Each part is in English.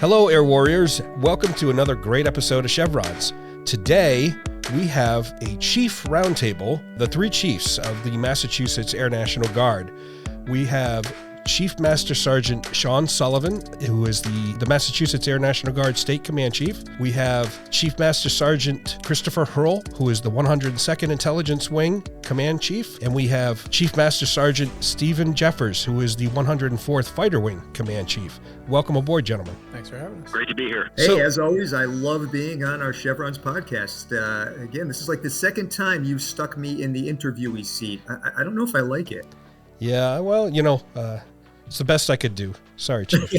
Hello, Air Warriors. Welcome to another great episode of Chevrons. Today, we have a Chief Roundtable, the three chiefs of the Massachusetts Air National Guard. We have Chief Master Sergeant Sean Sullivan, who is the Massachusetts Air National Guard State Command Chief. We have Chief Master Sergeant Christopher Hirl, who is the 102nd Intelligence Wing Command Chief. And we have Chief Master Sergeant Stephen Jeffers, who is the 104th Fighter Wing Command Chief. Welcome aboard, gentlemen. Thanks for having us. Great to be here. Hey, as always, I love being on our Chevrons podcast. Again, this is like the second time you've stuck me in the interviewee seat. I don't know if I like it. Yeah, well, it's the best I could do. Sorry, Chief.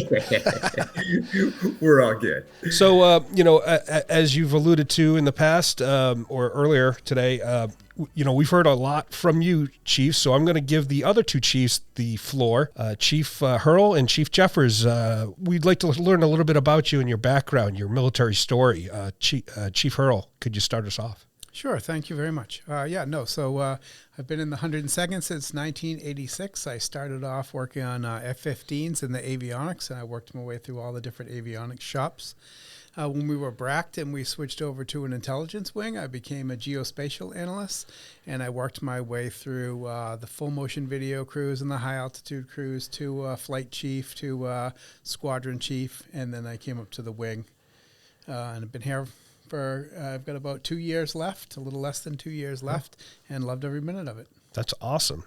We're all good. So, as you've alluded to in the past or earlier today, we've heard a lot from you, Chief. So I'm going to give the other two chiefs the floor. Chief Hirl and Chief Jeffers, we'd like to learn a little bit about you and your background, your military story. Chief Hirl, could you start us off? Sure. Thank you very much. So I've been in the 102nd since 1986. I started off working on F-15s in the avionics, and I worked my way through all the different avionics shops. When we were bracked and we switched over to an intelligence wing, I became a geospatial analyst, and I worked my way through the full motion video crews and the high altitude crews to flight chief to squadron chief, and then I came up to the wing, and I've been here I've got about 2 years left, a little less than 2 years left, and loved every minute of it. That's awesome.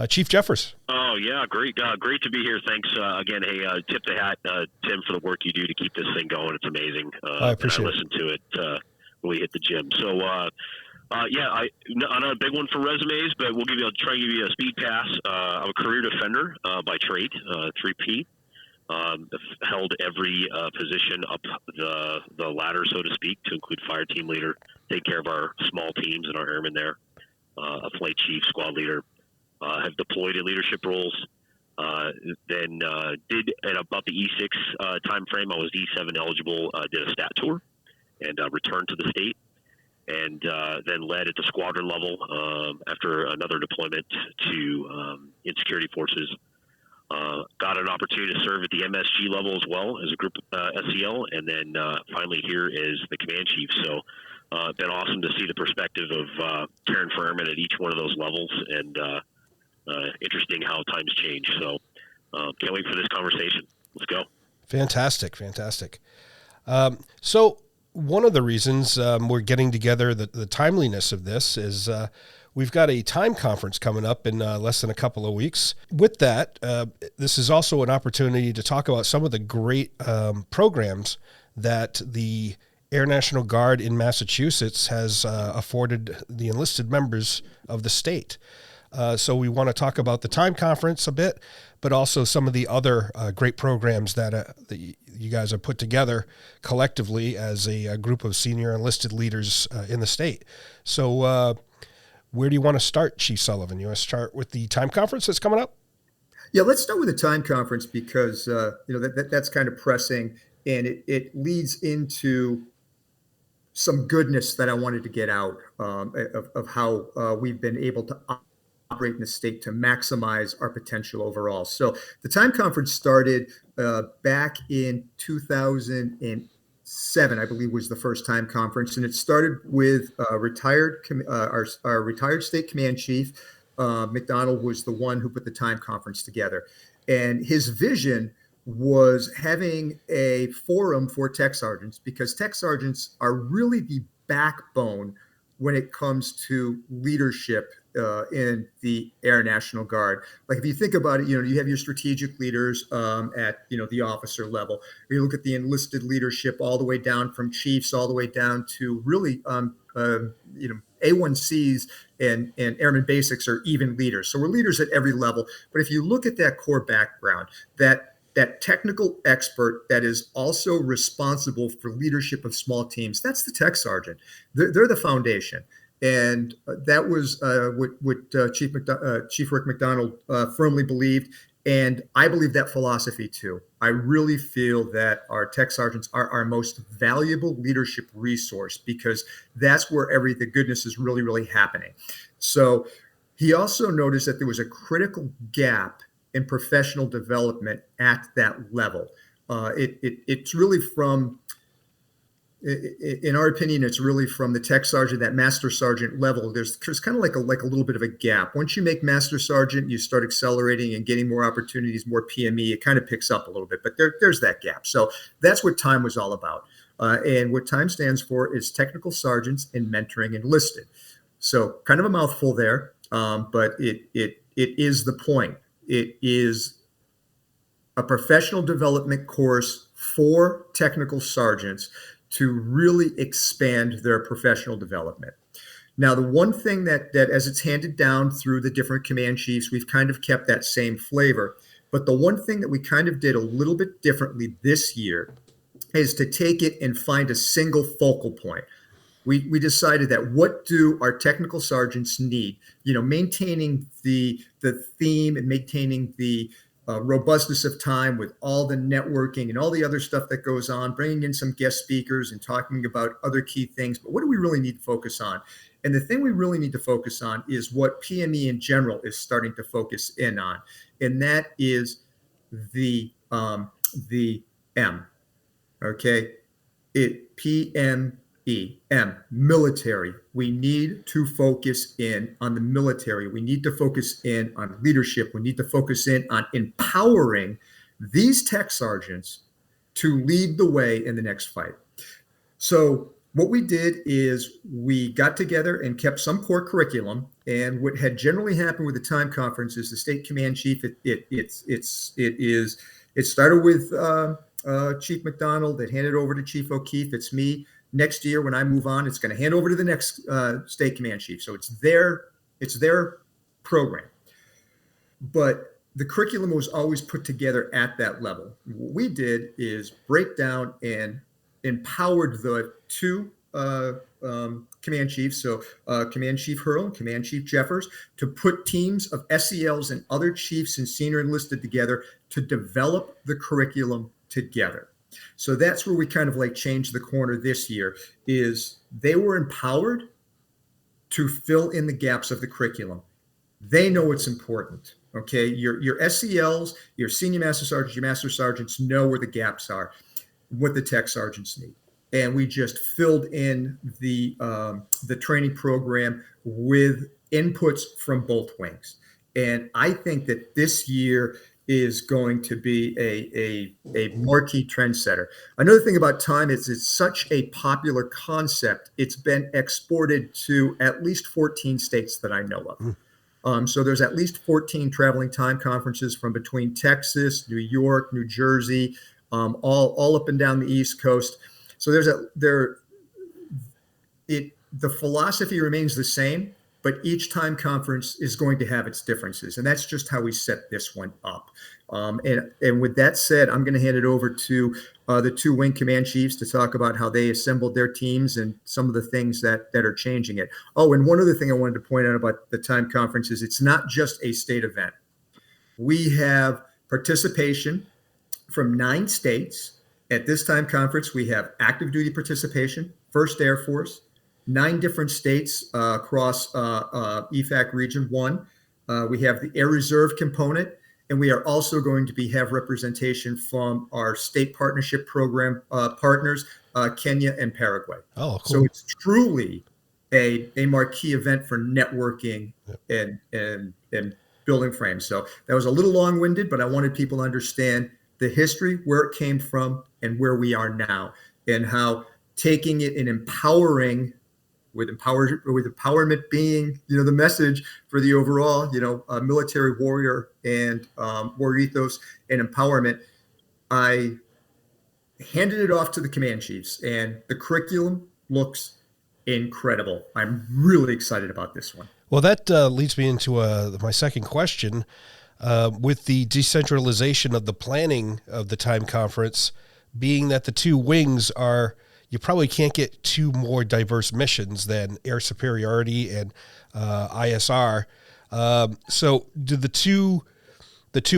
Chief Jeffers. Oh, yeah, great to be here. Thanks again. Hey, tip the hat, Tim, for the work you do to keep this thing going. It's amazing. I appreciate it. I listen to it when we hit the gym. So, not a big one for resumes, but I'll try and give you a speed pass. I'm a career defender by trade, 3P. Held every position up the ladder, so to speak, to include fire team leader, take care of our small teams and our airmen there, a flight chief, squad leader, have deployed in leadership roles, then did at about the E6 time frame, I was E7 eligible, did a stat tour and returned to the state, and then led at the squadron level after another deployment to insecurity forces. Got an opportunity to serve at the MSG level as well as a group SEL, and then finally here is the command chief. So been awesome to see the perspective of caring for airmen at each one of those levels, and interesting how times change. So can't wait for this conversation. Let's go. Fantastic. So one of the reasons we're getting together, the timeliness of this is we've got a time conference coming up in less than a couple of weeks. With that, this is also an opportunity to talk about some of the great programs that the Air National Guard in Massachusetts has afforded the enlisted members of the state. So we want to talk about the time conference a bit, but also some of the other great programs that you guys have put together collectively as a group of senior enlisted leaders in the state. So where do you want to start, Chief Sullivan? You want to start with the time conference that's coming up? Yeah, let's start with the time conference because that's kind of pressing, and it leads into some goodness that I wanted to get out of how we've been able to operate in the state to maximize our potential overall. So the time conference started back in 2007, I believe, was the first time conference, and it started with our retired state command chief. McDonald was the one who put the time conference together, and his vision was having a forum for tech sergeants, because tech sergeants are really the backbone when it comes to leadership in the Air National Guard. Like, if you think about it, you have your strategic leaders at the officer level. You look at the enlisted leadership all the way down from chiefs all the way down to really A1Cs and airman basics are even leaders. So we're leaders at every level. But if you look at that core background, that technical expert that is also responsible for leadership of small teams, that's the tech sergeant. They're the foundation. And that was what Chief Rick McDonald firmly believed. And I believe that philosophy too. I really feel that our tech sergeants are our most valuable leadership resource, because that's where the goodness is really, really happening. So he also noticed that there was a critical gap in professional development at that level. It's really from, in our opinion, it's really from the tech sergeant, that master sergeant level. There's kind of like a little bit of a gap. Once you make master sergeant, you start accelerating and getting more opportunities, more PME. It kind of picks up a little bit, but there's that gap. So that's what TIME was all about. And what TIME stands for is Technical Sergeants in Mentoring Enlisted. So kind of a mouthful there, but it is the point. It is a professional development course for technical sergeants to really expand their professional development. Now, the one thing that as it's handed down through the different command chiefs, we've kind of kept that same flavor. But the one thing that we kind of did a little bit differently this year is to take it and find a single focal point. We decided that what do our technical sergeants need? Maintaining the theme and maintaining the robustness of TIME with all the networking and all the other stuff that goes on, bringing in some guest speakers and talking about other key things. But what do we really need to focus on? And the thing we really need to focus on is what PME in general is starting to focus in on. And that is the M. Okay. PME, military. We need to focus in on the military. We need to focus in on leadership. We need to focus in on empowering these tech sergeants to lead the way in the next fight. So what we did is we got together and kept some core curriculum. And what had generally happened with the TIME conference is the state command chief. It started with Chief McDonald. It handed over to Chief O'Keefe. It's me. Next year, when I move on, it's going to hand over to the next state command chief. So it's their program. But the curriculum was always put together at that level. What we did is break down and empowered the two command chiefs, so Command Chief Hirl and Command Chief Jeffers, to put teams of SELs and other chiefs and senior enlisted together to develop the curriculum together. So that's where we kind of like changed the corner this year, is they were empowered to fill in the gaps of the curriculum. They know what's important. Okay. Your SELs, your senior master sergeants, your master sergeants know where the gaps are, what the tech sergeants need. And we just filled in the training program with inputs from both wings. And I think that this year is going to be a marquee trendsetter. Another thing about TIME is it's such a popular concept. It's been exported to at least 14 states that I know of. So there's at least 14 traveling TIME conferences from between Texas, New York, New Jersey, all up and down the East Coast. So the philosophy remains the same, but each TIME conference is going to have its differences. And that's just how we set this one up. And with that said, I'm going to hand it over to the two wing command chiefs to talk about how they assembled their teams and some of the things that are changing it. Oh, and one other thing I wanted to point out about the TIME conference is it's not just a state event. We have participation from 9 states. At this TIME conference, we have active duty participation, 1st Air Force, 9 different states across EFAC Region 1. We have the Air Reserve component, and we are also going to have representation from our state partnership program partners, Kenya and Paraguay. Oh, cool. So it's truly a marquee event for networking and building frames. So that was a little long-winded, but I wanted people to understand the history, where it came from, and where we are now, and how taking it and empowering, with empowerment being, the message for the overall, military warrior and warrior ethos and empowerment. I handed it off to the command chiefs, and the curriculum looks incredible. I'm really excited about this one. Well, that leads me into my second question. With the decentralization of the planning of the TIME conference, being that the two wings are, you probably can't get 2 more diverse missions than air superiority and ISR. So do the two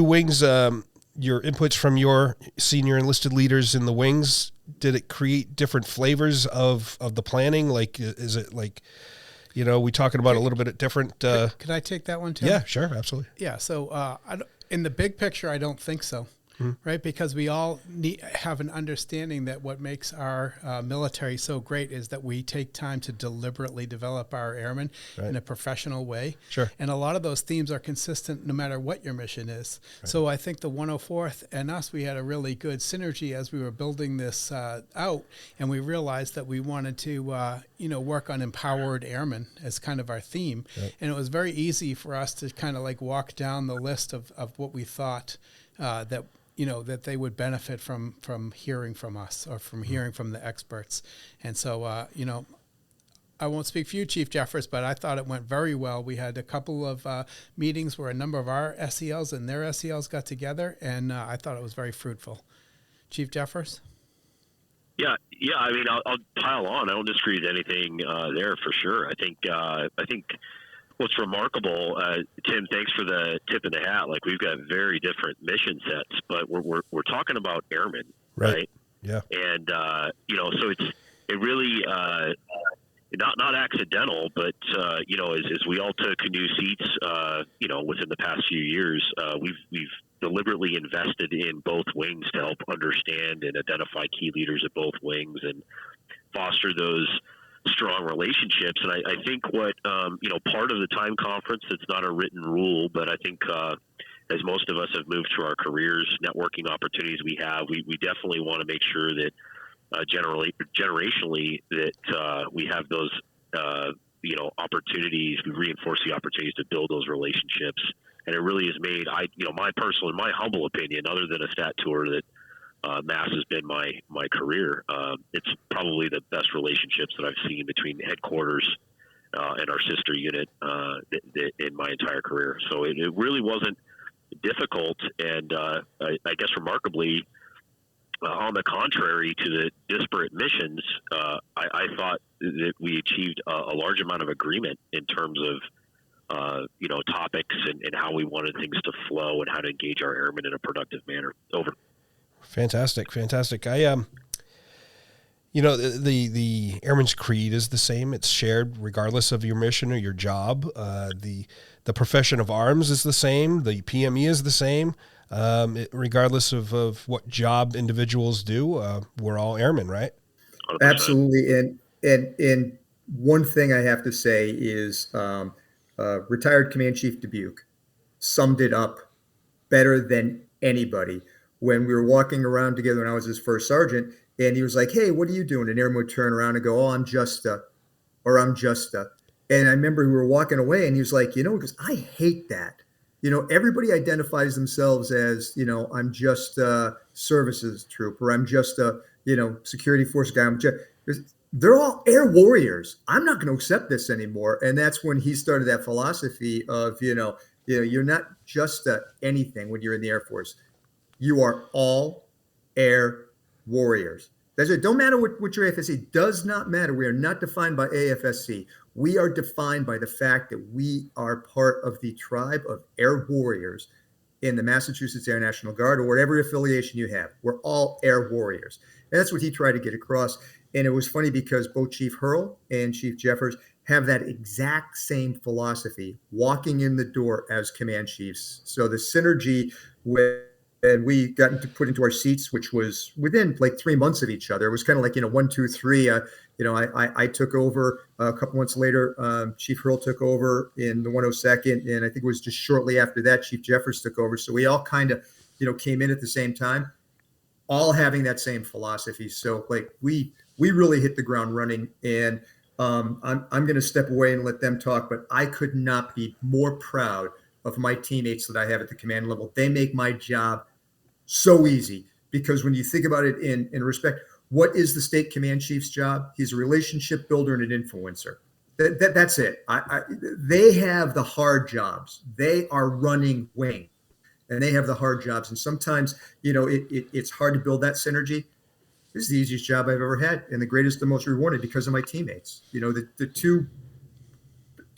wings, your inputs from your senior enlisted leaders in the wings, did it create different flavors of the planning? Like, is it like, we talking about a little bit of different. Could I take that one too? Yeah, sure. Absolutely. Yeah. So in the big picture, I don't think so. right? Because we all have an understanding that what makes our military so great is that we take time to deliberately develop our airmen in a professional way. Sure. And a lot of those themes are consistent no matter what your mission is. Right. So I think the 104th and us, we had a really good synergy as we were building this out, and we realized that we wanted to, work on empowered airmen as kind of our theme. Right. And it was very easy for us to kind of like walk down the list of what we thought that they would benefit from hearing from us or from hearing from the experts. And so, I won't speak for you, Chief Jeffers, but I thought it went very well. We had a couple of meetings where a number of our SELs and their SELs got together, and I thought it was very fruitful. Chief Jeffers? Yeah. I mean, I'll pile on. I don't disagree with anything there for sure. I think what's remarkable, Tim, thanks for the tip of the hat. Like, we've got very different mission sets, but we're talking about airmen, right? Yeah. And so it really not accidental, but as we all took new seats, within the past few years, we've deliberately invested in both wings to help understand and identify key leaders at both wings and foster those strong relationships. And I think what, part of the time conference, it's not a written rule, but I think as most of us have moved through our careers, networking opportunities we have, we definitely want to make sure that generationally that we have those, opportunities, we reinforce the opportunities to build those relationships. And it really has made, my humble opinion, other than a stat tour that Mass has been my career. It's probably the best relationships that I've seen between headquarters and our sister unit in my entire career. So it really wasn't difficult, and I guess remarkably, on the contrary to the disparate missions, I thought that we achieved a large amount of agreement in terms of topics and how we wanted things to flow and how to engage our airmen in a productive manner. Over. Fantastic. I, the Airman's Creed is the same. It's shared regardless of your mission or your job. The profession of arms is the same. The PME is the same. Regardless of what job individuals do, we're all airmen, right? 100%. Absolutely. And one thing I have to say is retired Command Chief Dubuque summed it up better than anybody when we were walking around together when I was his first sergeant, and he was like, "Hey, what are you doing?" And airman would turn around and go, "Oh, I'm just a," or "I'm just a." And I remember we were walking away, and he was like, because I hate that. Everybody identifies themselves as, I'm just a services troop, or I'm just a, security force guy. They're all air warriors. I'm not going to accept this anymore. And that's when he started that philosophy of, you're not just anything when you're in the Air Force. You are all air warriors. That's it. Don't matter what your AFSC does not matter. We are not defined by AFSC. We are defined by the fact that we are part of the tribe of air warriors in the Massachusetts Air National Guard or whatever affiliation you have. We're all air warriors. And that's what he tried to get across. And it was funny because both Chief Hirl and Chief Jeffers have that exact same philosophy walking in the door as command chiefs. So the synergy when we got put into our seats, which was within like 3 months of each other, it was kind of like, 1, 2, 3. I took over a couple months later. Chief Hirl took over in the 102nd. And I think it was just shortly after that, Chief Jeffers took over. So we all kind of, came in at the same time, all having that same philosophy. So like we really hit the ground running, and I'm going to step away and let them talk, but I could not be more proud of my teammates that I have at the command level. They make my job so easy, because when you think about it in respect, what is the state command chief's job? He's a relationship builder and an influencer. That's it. They have the hard jobs. They are running wing, and they have the hard jobs. And sometimes, it's hard to build that synergy. This is the easiest job I've ever had, and the greatest, the most rewarding, because of my teammates. The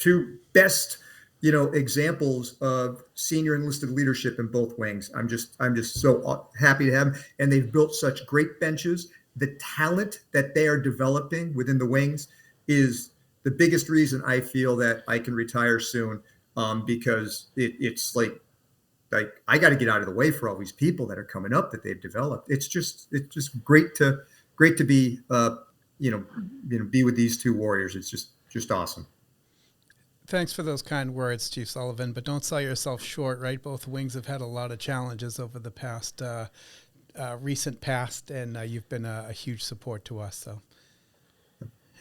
two best, examples of senior enlisted leadership in both wings. I'm just so happy to have them, and they've built such great benches. The talent that they are developing within the wings is the biggest reason I feel that I can retire soon, because it's like like, I got to get out of the way for all these people that are coming up that they've developed. It's just great to be, be with these two warriors. It's just awesome. Thanks for those kind words, Chief Sullivan, but don't sell yourself short, right? Both wings have had a lot of challenges over the past, recent past, and you've been a huge support to us, so,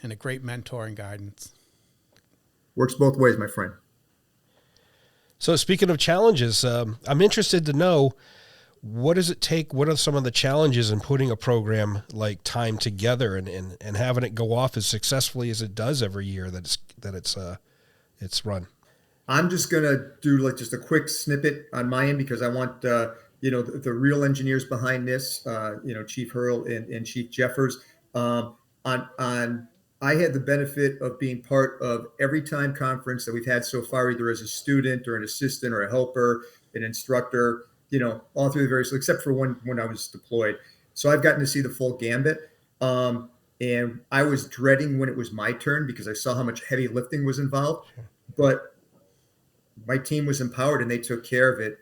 and a great mentor and guidance. Works both ways, my friend. So speaking of challenges, I'm interested to know, what does it take? What are some of the challenges in putting a program like Time together and having it go off as successfully as it does every year that it's run? I'm just going to do like just a quick snippet on my end, because I want, the real engineers behind this, Chief Hirl and Chief Jeffers, I had the benefit of being part of every Time conference that we've had so far, either as a student or an assistant or a helper, an instructor, all through the various, except for when I was deployed. So I've gotten to see the full gambit. And I was dreading when it was my turn, because I saw how much heavy lifting was involved, but my team was empowered and they took care of it.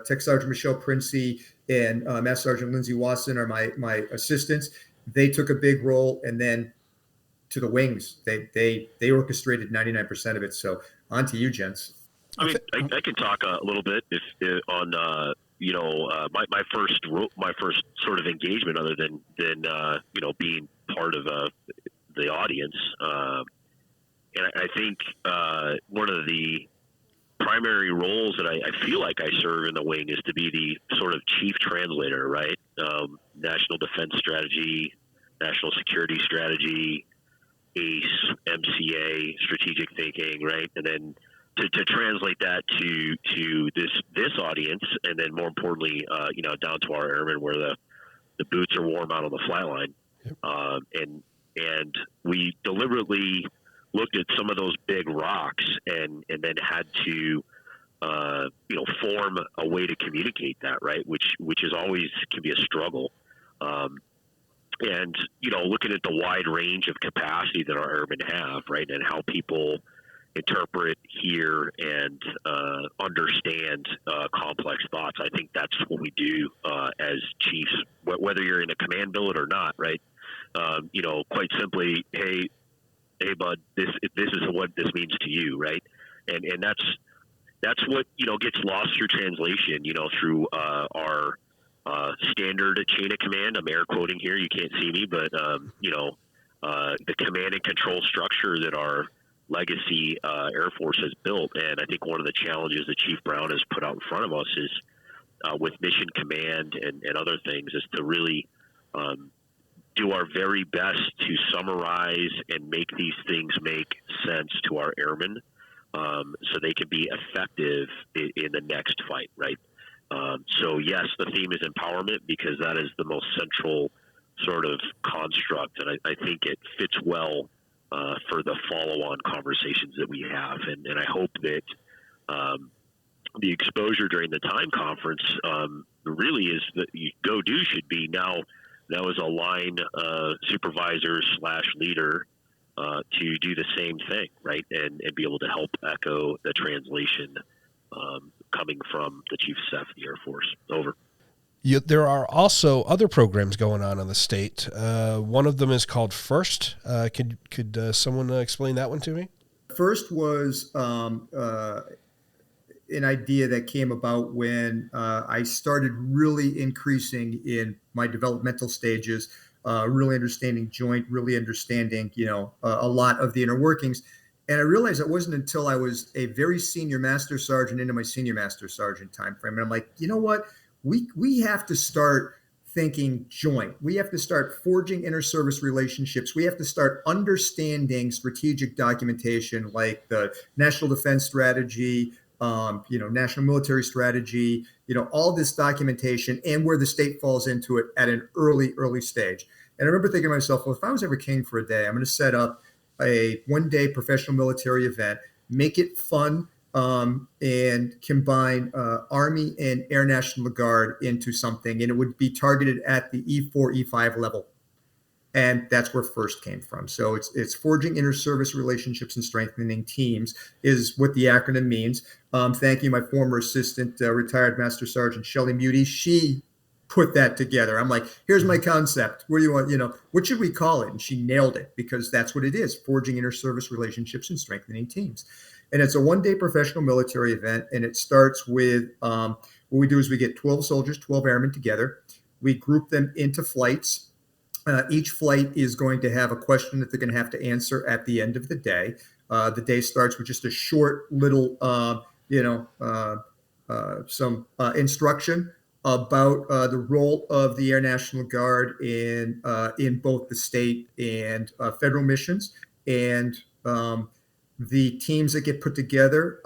Tech Sergeant Michelle Princey and Master Sergeant Lindsay Wasson are my assistants. They took a big role, and then to the wings, they orchestrated 99% of it. So on to you, gents. I mean, I can talk a little bit on my first sort of engagement, other than being part of the audience, and I think one of the primary roles that I feel like I serve in the wing is to be the sort of chief translator, right? National Defense Strategy, National Security Strategy, ACE, MCA, strategic thinking, right? And then to translate that to this audience, and then more importantly, down to our airmen, where the boots are warm out on the flight line. Yep. And we deliberately looked at some of those big rocks and then had to form a way to communicate that, right? Which is always can be a struggle. And looking at the wide range of capacity that our airmen have, right, and how people interpret, hear, and understand complex thoughts. I think that's what we do as chiefs, whether you're in a command billet or not, right? Quite simply, hey, bud, this is what this means to you, right? And that's what gets lost through translation, through our standard chain of command. I'm air quoting here, you can't see me, but the command and control structure that our legacy Air Force has built. And I think one of the challenges that Chief Brown has put out in front of us is with mission command and other things, is to really do our very best to summarize and make these things make sense to our airmen, so they can be effective in the next fight, right? So yes, the theme is empowerment, because that is the most central sort of construct, and I think it fits well for the follow-on conversations that we have, and I hope that the exposure during the Time conference really is that go-do should be now as a line supervisor / leader to do the same thing, right, and be able to help echo the translation coming from the Chief of Staff of the Air Force. Over. There are also other programs going on in the state. One of them is called FIRST. Could someone explain that one to me? FIRST was an idea that came about when I started really increasing in my developmental stages, really understanding joint, really understanding, a lot of the inner workings. And I realized it wasn't until I was a very senior master sergeant into my senior master sergeant timeframe. And I'm like, you know what? We have to start thinking joint. We have to start forging inter-service relationships. We have to start understanding strategic documentation like the National Defense Strategy, National Military Strategy, all this documentation and where the state falls into it at an early stage. And I remember thinking to myself, well, if I was ever king for a day, I'm going to set up a one-day professional military event, make it fun, and combine Army and Air National Guard into something, and it would be targeted at the E4, E5 level. And that's where FIRST came from. So it's forging inter-service relationships and strengthening teams is what the acronym means. Thank you, my former assistant, retired Master Sergeant Shelley Muty. She put that together. I'm like, here's my concept. What do you want? What should we call it? And she nailed it, because that's what it is: forging inter-service relationships and strengthening teams. And it's a one-day professional military event. And it starts with what we do is we get 12 soldiers, 12 airmen together. We group them into flights. Each flight is going to have a question that they're going to have to answer at the end of the day. The day starts with just a short little, some instruction about the role of the Air National Guard in both the state and federal missions, and the teams that get put together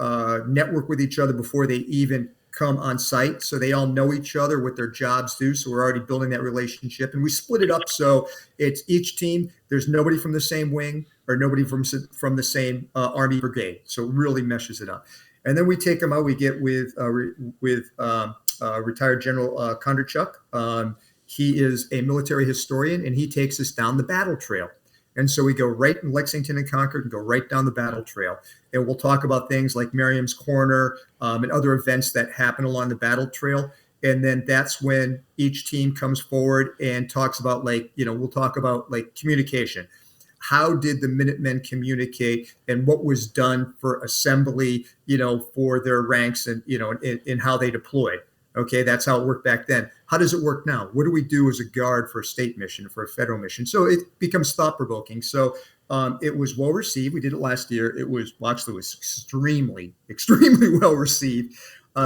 network with each other before they even come on site, so they all know each other, what their jobs do. So we're already building that relationship, and we split it up so it's each team. There's nobody from the same wing or nobody from the same Army brigade. So it really meshes it up. And then we take them out. We get with retired General Kondrachuk. He is a military historian, and he takes us down the battle trail. And so we go right in Lexington and Concord and go right down the battle trail. And we'll talk about things like Merriam's Corner and other events that happen along the battle trail. And then that's when each team comes forward and talks about, we'll talk about communication. How did the Minutemen communicate, and what was done for assembly, for their ranks and, and how they deployed? Okay, that's how it worked back then. How does it work now? What do we do as a guard for a state mission, for a federal mission? So it becomes thought-provoking. So it was well received. We did it last year. It was extremely, extremely well received.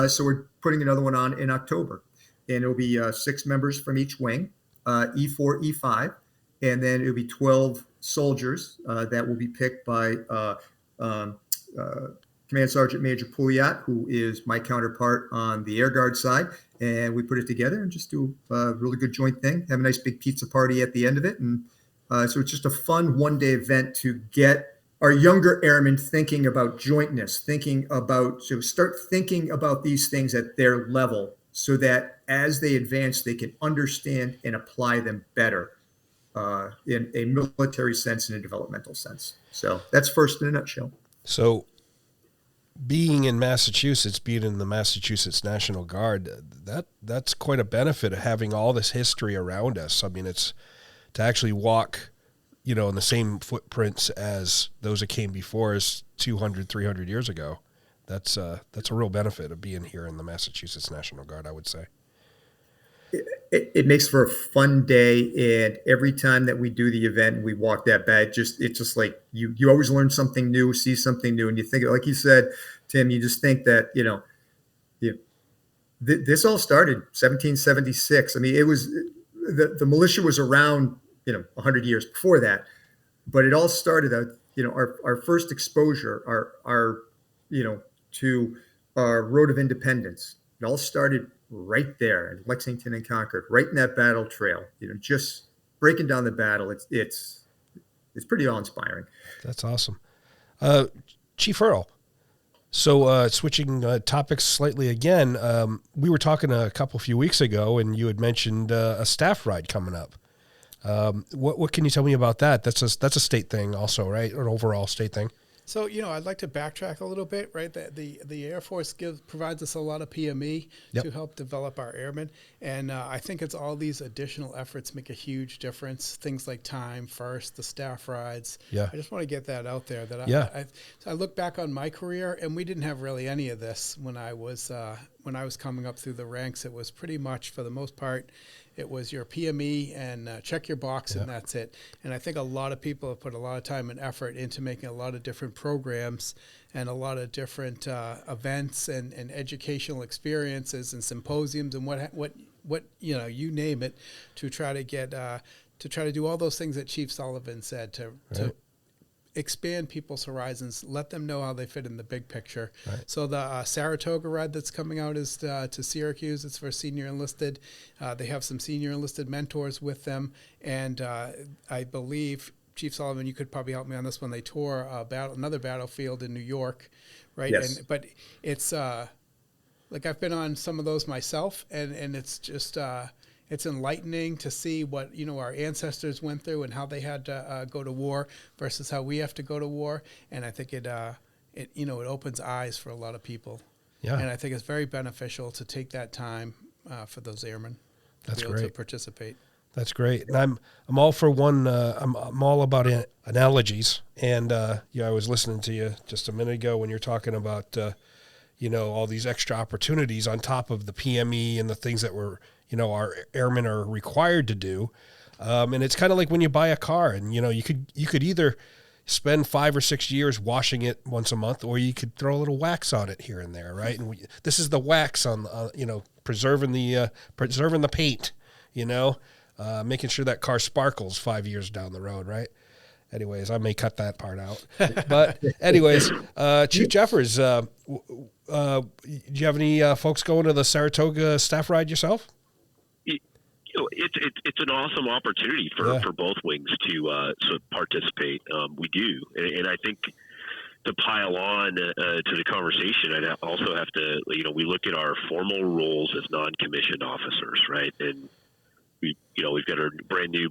So we're putting another one on in October, and it'll be 6 members from each wing, E4, E5, and then it'll be 12 soldiers that will be picked by Command Sergeant Major Pouliot, who is my counterpart on the Air Guard side. And we put it together and just do a really good joint thing, have a nice big pizza party at the end of it. And so it's just a fun one-day event to get our younger airmen thinking about jointness, start thinking about these things at their level, so that as they advance, they can understand and apply them better in a military sense and a developmental sense. So that's FIRST in a nutshell. So being in Massachusetts, being in the Massachusetts National Guard, that's quite a benefit of having all this history around us. I mean, it's to actually walk, in the same footprints as those that came before us 200, 300 years ago. That's a real benefit of being here in the Massachusetts National Guard, I would say. It makes for a fun day, and every time that we do the event and we walk that back, it's just like you always learn something new, see something new, and you think, like you said, Tim, you just think that this all started 1776. I mean, it was the militia was around 100 years before that, but it all started our first exposure, our to our Road of Independence. It all started right there in Lexington and Concord, right in that battle trail, just breaking down the battle. It's pretty awe-inspiring. That's awesome. Chief Hirl. So switching topics slightly again, we were talking a few weeks ago, and you had mentioned a staff ride coming up. What can you tell me about that? That's a state thing also, right? Or an overall state thing? So, I'd like to backtrack a little bit, right? The Air Force provides us a lot of PME to help develop our airmen. And I think it's all these additional efforts make a huge difference. Things like time, FIRST, the staff rides. Yeah. I just want to get that out there. I look back on my career, and we didn't have really any of this when I was coming up through the ranks. It was pretty much, for the most part, it was your PME and check your box, and that's it. And I think a lot of people have put a lot of time and effort into making a lot of different programs and a lot of different events and educational experiences and symposiums and what you name it, to try to get to try to do all those things that Chief Sullivan said to expand people's horizons, let them know how they fit in the big picture. Right. So the Saratoga ride that's coming out is to Syracuse. It's for senior enlisted. They have some senior enlisted mentors with them. And I believe, Chief Sullivan, you could probably help me on this one. They tour another battlefield in New York, right? Yes. But it's like I've been on some of those myself, and it's just it's enlightening to see what our ancestors went through and how they had to go to war versus how we have to go to war. And I think it opens eyes for a lot of people. Yeah. And I think it's very beneficial to take that time for those airmen to be able to participate. That's great. And I'm all for one. I'm all about analogies. And I was listening to you just a minute ago when you're talking about all these extra opportunities on top of the PME and the things that our airmen are required to do. And it's kind of like when you buy a car, and you could either spend 5 or 6 years washing it once a month, or you could throw a little wax on it here and there, right? And this is the wax on preserving the paint, making sure that car sparkles 5 years down the road, right? Anyways, I may cut that part out. But anyways, Chief Jeffers, do you have any folks going to the Saratoga staff ride yourself? It's an awesome opportunity for both wings to participate. We do, and I think to pile on to the conversation, I'd also have to we look at our formal roles as non-commissioned officers, right? And we've got our brand new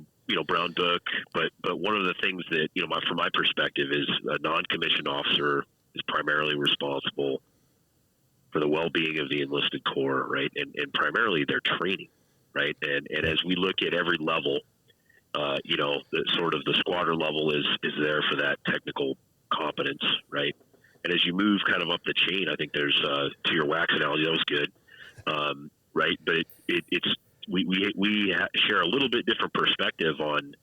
Brown Book, but one of the things that from my perspective is a non-commissioned officer is primarily responsible for the well-being of the enlisted corps, right? And primarily their training, right? And as we look at every level, the sort of the squadron level is there for that technical competence, right? And as you move kind of up the chain, I think there's to your wax analogy, that was good, right? But it's we share a little bit different perspective on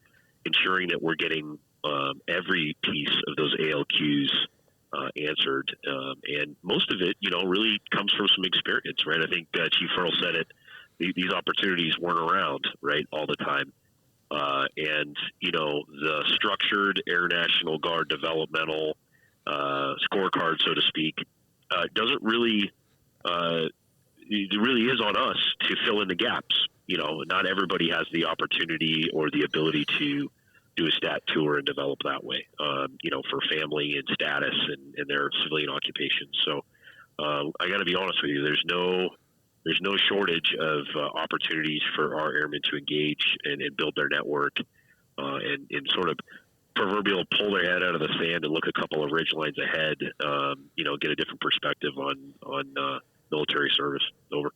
ensuring that we're getting every piece of those ALQs answered, and most of it, really comes from some experience, right? I think Chief Hirl said it. These opportunities weren't around, right, all the time, and the structured Air National Guard developmental scorecard, so to speak, doesn't really. It really is on us to fill in the gaps. Not everybody has the opportunity or the ability to do a stat tour and develop that way, for family and status and their civilian occupations. So I got to be honest with you, there's no shortage of opportunities for our airmen to engage and build their network and sort of proverbial pull their head out of the sand and look a couple of ridge lines ahead, get a different perspective on military service. Over.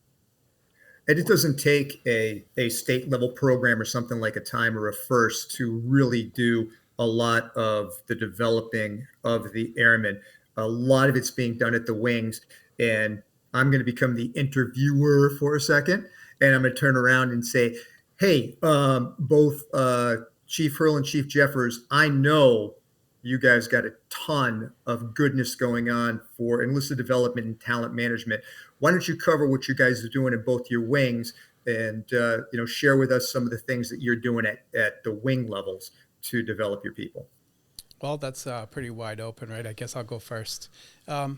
And it doesn't take a state level program or something like a time or a first to really do a lot of the developing of the airmen. A lot of it's being done at the wings. And I'm going to become the interviewer for a second. And I'm going to turn around and say, hey, both Chief Hirl and Chief Jeffers, I know you guys got a ton of goodness going on for enlisted development and talent management. Why don't you cover what you guys are doing in both your wings and, share with us some of the things that you're doing at the wing levels to develop your people? Well, that's pretty wide open, right? I guess I'll go first. You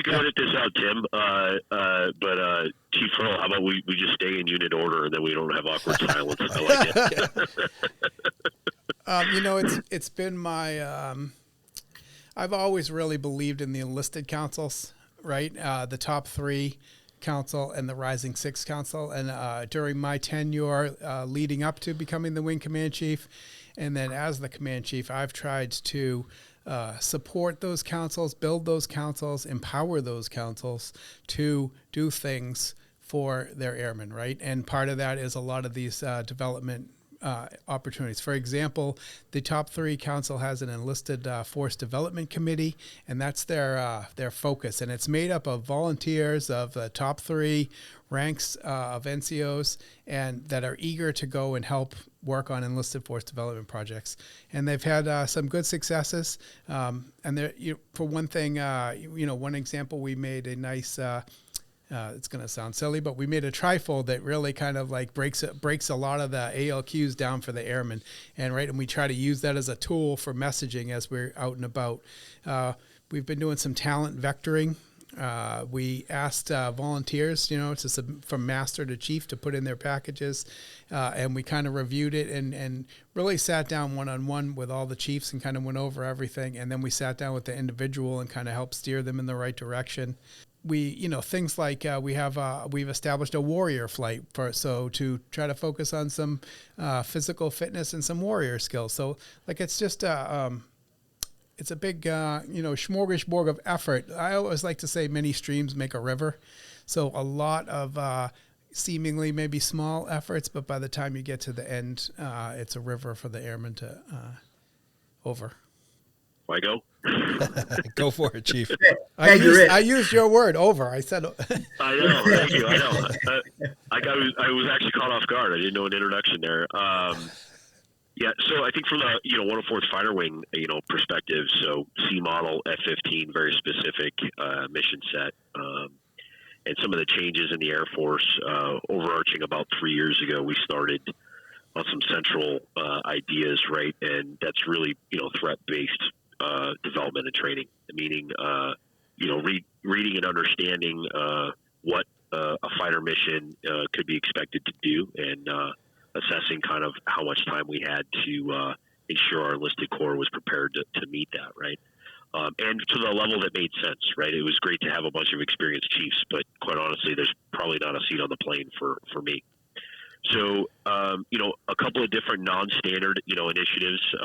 can edit this out, Tim, but Chief Hirl, how about we just stay in unit order and then we don't have awkward silence? I like it. It's been my I've always really believed in the enlisted councils, right? The top 3 council and the Rising 6 council. And during my tenure leading up to becoming the wing command chief, and then as the command chief, I've tried to support those councils, build those councils, empower those councils to do things for their airmen, right? And part of that is a lot of these development opportunities. For example, the top 3 council has an enlisted force development committee, and that's their focus. And it's made up of volunteers of the top 3 ranks of NCOs and that are eager to go and help work on enlisted force development projects. And they've had some good successes. And for one thing, one example, we made a nice it's going to sound silly, but we made a trifold that really kind of like breaks a lot of the ALQs down for the airmen. And we try to use that as a tool for messaging as we're out and about. We've been doing some talent vectoring. We asked volunteers, from master to chief to put in their packages. And we kind of reviewed it and really sat down one-on-one with all the chiefs and kind of went over everything. And then we sat down with the individual and kind of helped steer them in the right direction. things like we've established a warrior flight to try to focus on some physical fitness and some warrior skills. So like it's just it's a big smorgasbord of effort. I always like to say many streams make a river. So a lot of seemingly maybe small efforts, but by the time you get to the end, it's a river for the airmen to over. Why go? Go for it, Chief. I used your word, over. I said. I know. Thank you. I know. I was actually caught off guard. I didn't know an introduction there. Yeah. So I think from the 104th Fighter Wing perspective, so C model F-15, very specific mission set, and some of the changes in the Air Force, overarching about 3 years ago, we started on some central ideas, right? And that's really threat-based development and training, meaning reading and understanding what a fighter mission could be expected to do, and assessing kind of how much time we had to ensure our enlisted corps was prepared to meet that, right? And to the level that made sense, right? It was great to have a bunch of experienced chiefs, but quite honestly, there's probably not a seat on the plane for me. So, a couple of different non-standard, initiatives.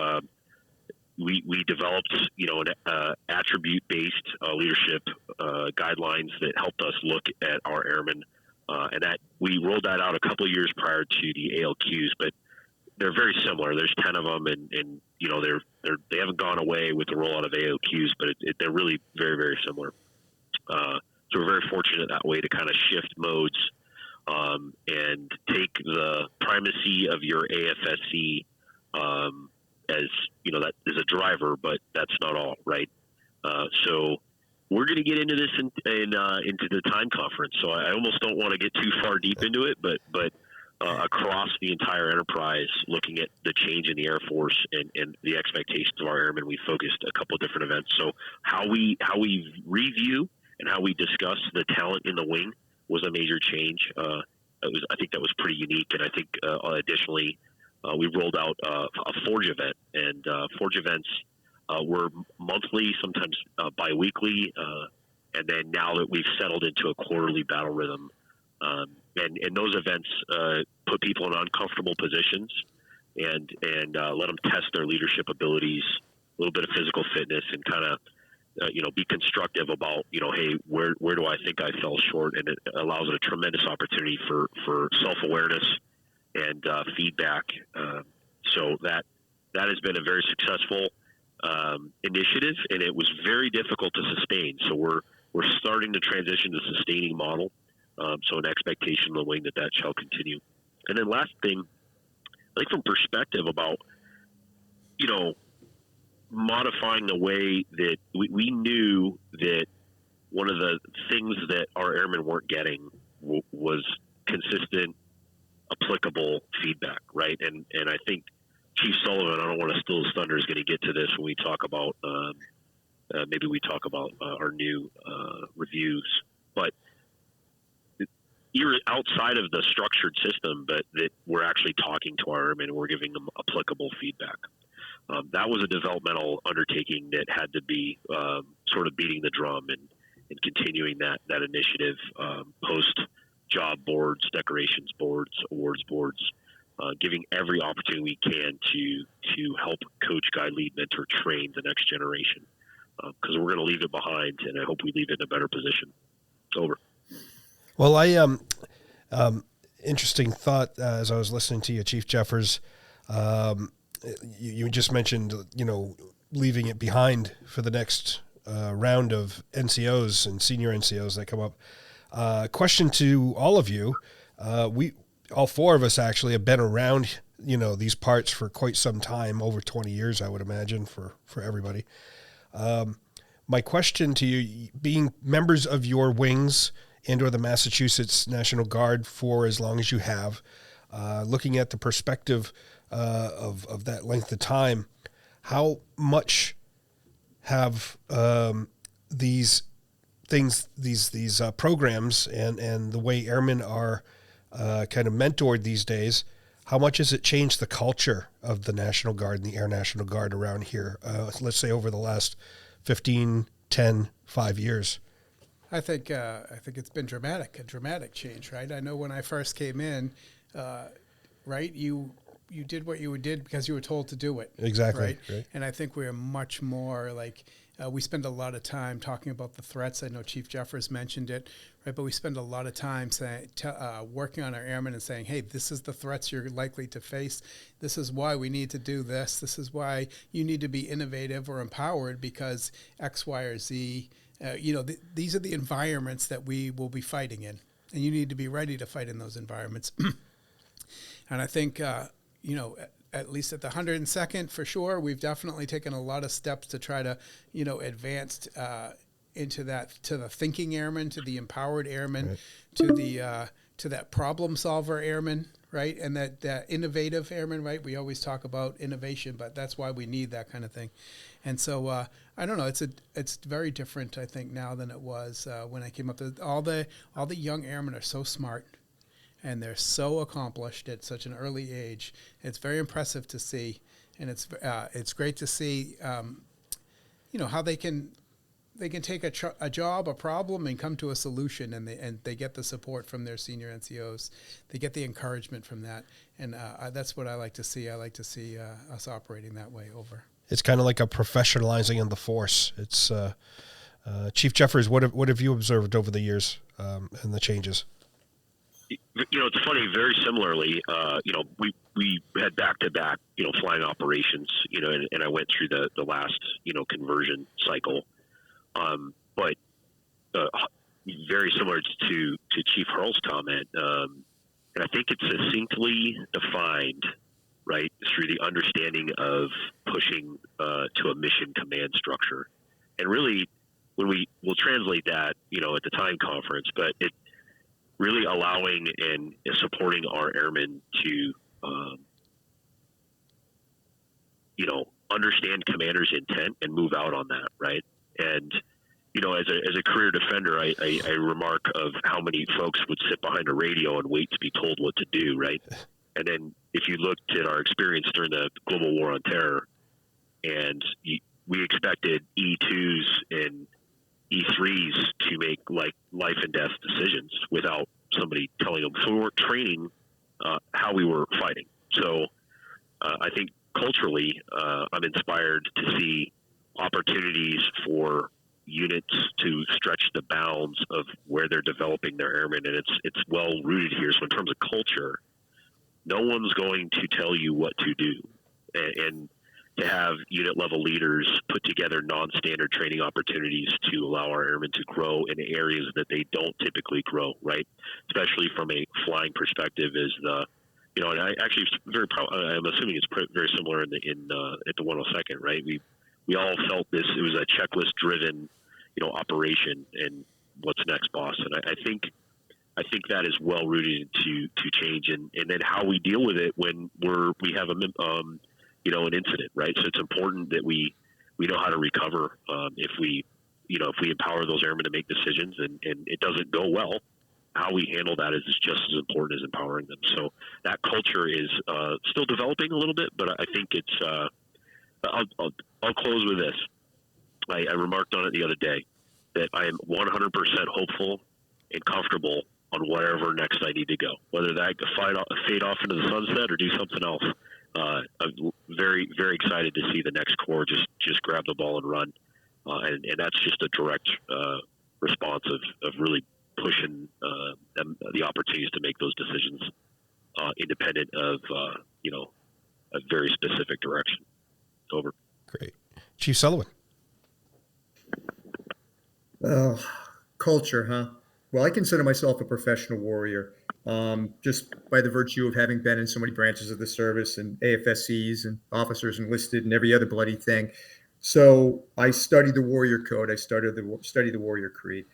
We developed, an attribute-based leadership guidelines that helped us look at our airmen, and that we rolled that out a couple of years prior to the ALQs, but they're very similar. There's 10 of them, and they haven't gone away with the rollout of ALQs, but they're really very, very similar. So we're very fortunate that way to kind of shift modes and take the primacy of your AFSC as that is a driver, but that's not all, right? So we're going to get into this into the time conference. So I almost don't want to get too far deep into it, but across the entire enterprise, looking at the change in the Air Force and the expectations of our airmen, we focused a couple of different events. So how we review and how we discuss the talent in the wing was a major change. I think that was pretty unique, and I think additionally, we rolled out a Forge event, and Forge events were monthly, sometimes biweekly, and then now that we've settled into a quarterly battle rhythm, and those events put people in uncomfortable positions and let them test their leadership abilities, a little bit of physical fitness, and kind of be constructive about hey, where do I think I fell short, and it allows a tremendous opportunity for self-awareness and feedback. So that has been a very successful initiative, and it was very difficult to sustain. So we're starting to transition to sustaining model. So an expectation in the wing that shall continue. And then last thing, I think from perspective about modifying the way that we knew that one of the things that our airmen weren't getting was consistent, applicable feedback, right? And I think Chief Sullivan, I don't want to steal his thunder, is going to get to this when we talk about maybe we talk about our new reviews, but you're outside of the structured system, but that we're actually talking to our airmen and we're giving them applicable feedback. That was a developmental undertaking that had to be sort of beating the drum and continuing that initiative post job boards, decorations boards, awards boards, giving every opportunity we can to help coach, guide, lead, mentor, train the next generation. Because we're going to leave it behind, and I hope we leave it in a better position. Over. Well, I interesting thought as I was listening to you, Chief Jeffers. You just mentioned leaving it behind for the next round of NCOs and senior NCOs that come up. Question to all of you: all four of us actually have been around these parts for quite some time, over 20 years, I would imagine, for everybody. My question to you, being members of your wings and or the Massachusetts National Guard for as long as you have, looking at the perspective of that length of time, how much have these things, these programs and the way airmen are kind of mentored these days, how much has it changed the culture of the National Guard and the Air National Guard around here, let's say over the last 15, 10, 5 years? I think it's been a dramatic change, right? I know when I first came in, right, you did what you did because you were told to do it. Exactly. Right. And I think we're much more like, we spend a lot of time talking about the threats. I know Chief Jeffers mentioned it, right? But we spend a lot of time working on our airmen and saying, hey, this is the threats you're likely to face. This is why we need to do this. This is why you need to be innovative or empowered because X, Y, or Z. These are the environments that we will be fighting in, and you need to be ready to fight in those environments. And I think, at least at the 102nd, for sure, we've definitely taken a lot of steps to try to, advance into that, to the thinking airman, to the empowered airman, right, to that problem solver airman, right, and that innovative airman, right. We always talk about innovation, but that's why we need that kind of thing. And so I don't know. It's very different, I think, now than it was when I came up. All the young airmen are so smart. And they're so accomplished at such an early age. It's very impressive to see, and it's great to see, how they can take a job, a problem, and come to a solution, and they get the support from their senior NCOs. They get the encouragement from that, and that's what I like to see. I like to see us operating that way over. It's kind of like a professionalizing in the force. It's Chief Jeffers. What have you observed over the years and the changes? It's funny, very similarly, we had back-to-back, flying operations, and I went through the last, conversion cycle. But very similar to Chief Hirl's comment. And I think it's succinctly defined, right, through the understanding of pushing to a mission command structure. And really, when we'll translate that, at the time conference, but it really allowing and supporting our airmen to, understand commander's intent and move out on that, right? And, as a career defender, I remark of how many folks would sit behind a radio and wait to be told what to do, right? And then if you looked at our experience during the global war on terror, and we expected E2s and E3s to make like life and death decisions without somebody telling them. So we weren't training how we were fighting. So I think culturally, I'm inspired to see opportunities for units to stretch the bounds of where they're developing their airmen, and it's well rooted here. So in terms of culture, no one's going to tell you what to do, and to have unit level leaders put together non-standard training opportunities to allow our airmen to grow in areas that they don't typically grow, right? Especially from a flying perspective is and I actually very proud, I'm assuming it's very similar at the 102nd, right? We all felt this, it was a checklist driven, operation and what's next, boss. And I think that is well rooted to change and then how we deal with it when we have an incident, right? So it's important that we know how to recover if we empower those airmen to make decisions and it doesn't go well. How we handle that is just as important as empowering them. So that culture is still developing a little bit, but I think it's. I'll close with this. I remarked on it the other day that I am 100% hopeful and comfortable on wherever next I need to go, whether that fade off into the sunset or do something else. I'm very, very excited to see the next Corps just grab the ball and run. And that's just a direct response of really pushing the opportunities to make those decisions independent of, a very specific direction. Over. Great. Chief Sullivan. Culture, huh? Well, I consider myself a professional warrior, just by the virtue of having been in so many branches of the service and AFSCs and officers enlisted and every other bloody thing. So I studied the warrior code. I studied the warrior creed.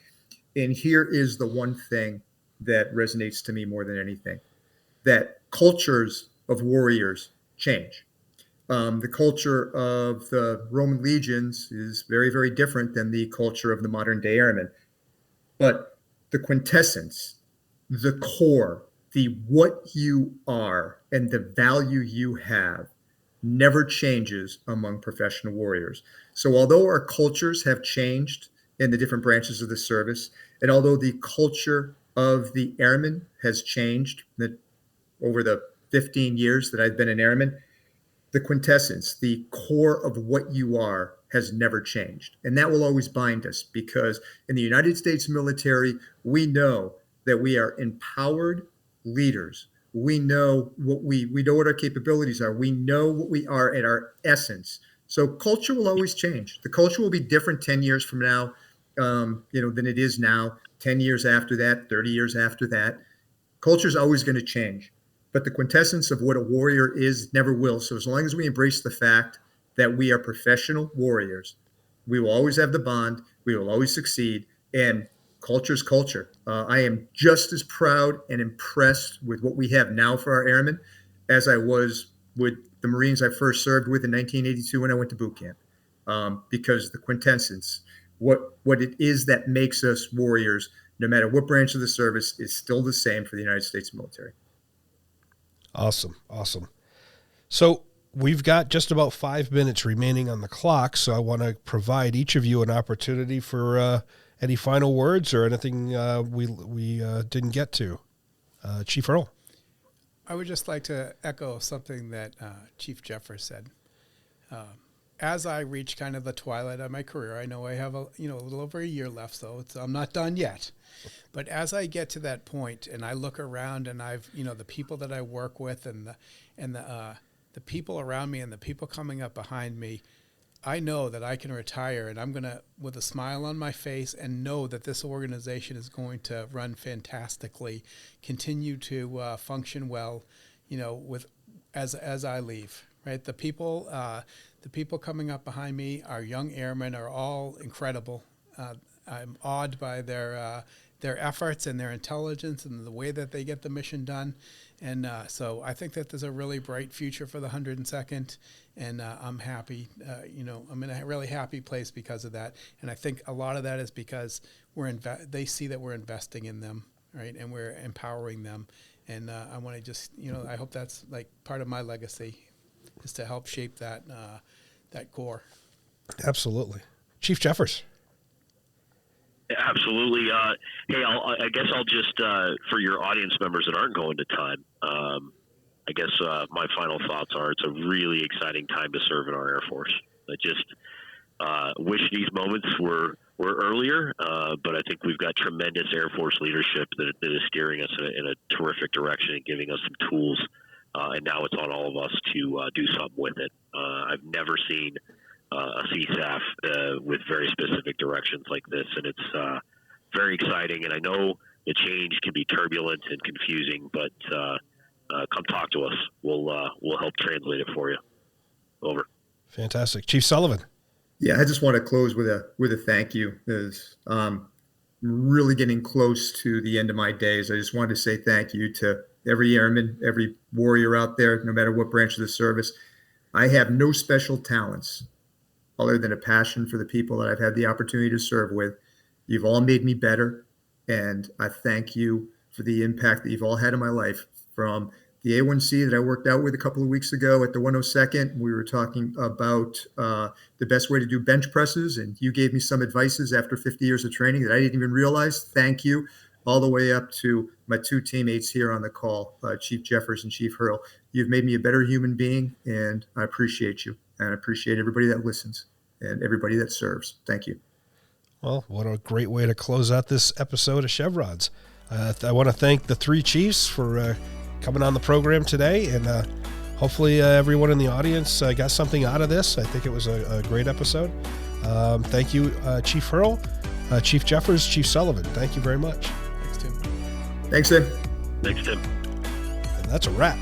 And here is the one thing that resonates to me more than anything, that cultures of warriors change. The culture of the Roman legions is very, very different than the culture of the modern day airmen. But the quintessence, the core, the what you are and the value you have never changes among professional warriors. So although our cultures have changed in the different branches of the service. And although the culture of the airmen has changed over the 15 years that I've been an airman, the quintessence, the core of what you are has never changed. And that will always bind us, because in the United States military, we know that we are empowered leaders. We know we know what our capabilities are. We know what we are at our essence. So culture will always change. The culture will be different 10 years from now, than it is now, 10 years after that, 30 years after that. Culture is always going to change. But the quintessence of what a warrior is never will. So as long as we embrace the fact that we are professional warriors, we will always have the bond. We will always succeed. And culture is culture. I am just as proud and impressed with what we have now for our airmen as I was with the Marines I first served with in 1982 when I went to boot camp. Because the quintessence, what it is that makes us warriors, no matter what branch of the service, is still the same for the United States military. Awesome. So we've got just about 5 minutes remaining on the clock, so I want to provide each of you an opportunity for any final words or anything we didn't get to. Chief Hirl. I would just like to echo something that Chief Jeffers said. As I reach kind of the twilight of my career, I know I have a little over a year left, so I'm not done yet. But as I get to that point and I look around and I've, the people that I work with and the people around me and the people coming up behind me, I know that I can retire and I'm going to, with a smile on my face, and know that this organization is going to run fantastically, continue to function well, as I leave, right? The people coming up behind me, our young airmen, are all incredible. I'm awed by their efforts and their intelligence and the way that they get the mission done. And so I think that there's a really bright future for the 102nd, and I'm happy. I'm in a really happy place because of that. And I think a lot of that is because they see that we're investing in them, right, and we're empowering them. And I want to just, I hope that's like part of my legacy, is to help shape that core. Absolutely. Chief Jeffers. Absolutely. Hey, I guess I'll just, for your audience members that aren't going to time, I guess my final thoughts are it's a really exciting time to serve in our Air Force. I just wish these moments were earlier, but I think we've got tremendous Air Force leadership that is steering us in a terrific direction and giving us some tools, and now it's on all of us to do something with it. I've never seen a CSAF with very specific directions like this, and it's very exciting. And I know the change can be turbulent and confusing, but come talk to us. We'll help translate it for you. Over. Fantastic. Chief Sullivan. Yeah, I just want to close with a thank you. As really getting close to the end of my days, I just wanted to say thank you to every airman, every warrior out there, no matter what branch of the service. I have no special talents other than a passion for the people that I've had the opportunity to serve with. You've all made me better, and I thank you for the impact that you've all had in my life. From the A1C that I worked out with a couple of weeks ago at the 102nd, we were talking about the best way to do bench presses, and you gave me some advices after 50 years of training that I didn't even realize. Thank you. All the way up to my two teammates here on the call, Chief Jeffers and Chief Hirl. You've made me a better human being, and I appreciate you. And I appreciate everybody that listens and everybody that serves. Thank you. Well, what a great way to close out this episode of Chevrons. I want to thank the three chiefs for coming on the program today, and hopefully everyone in the audience got something out of this. I think it was a great episode. Thank you, Chief Hirl, Chief Jeffers, Chief Sullivan. Thank you very much. Thanks, Tim. Thanks, Tim. Thanks, Tim. And that's a wrap.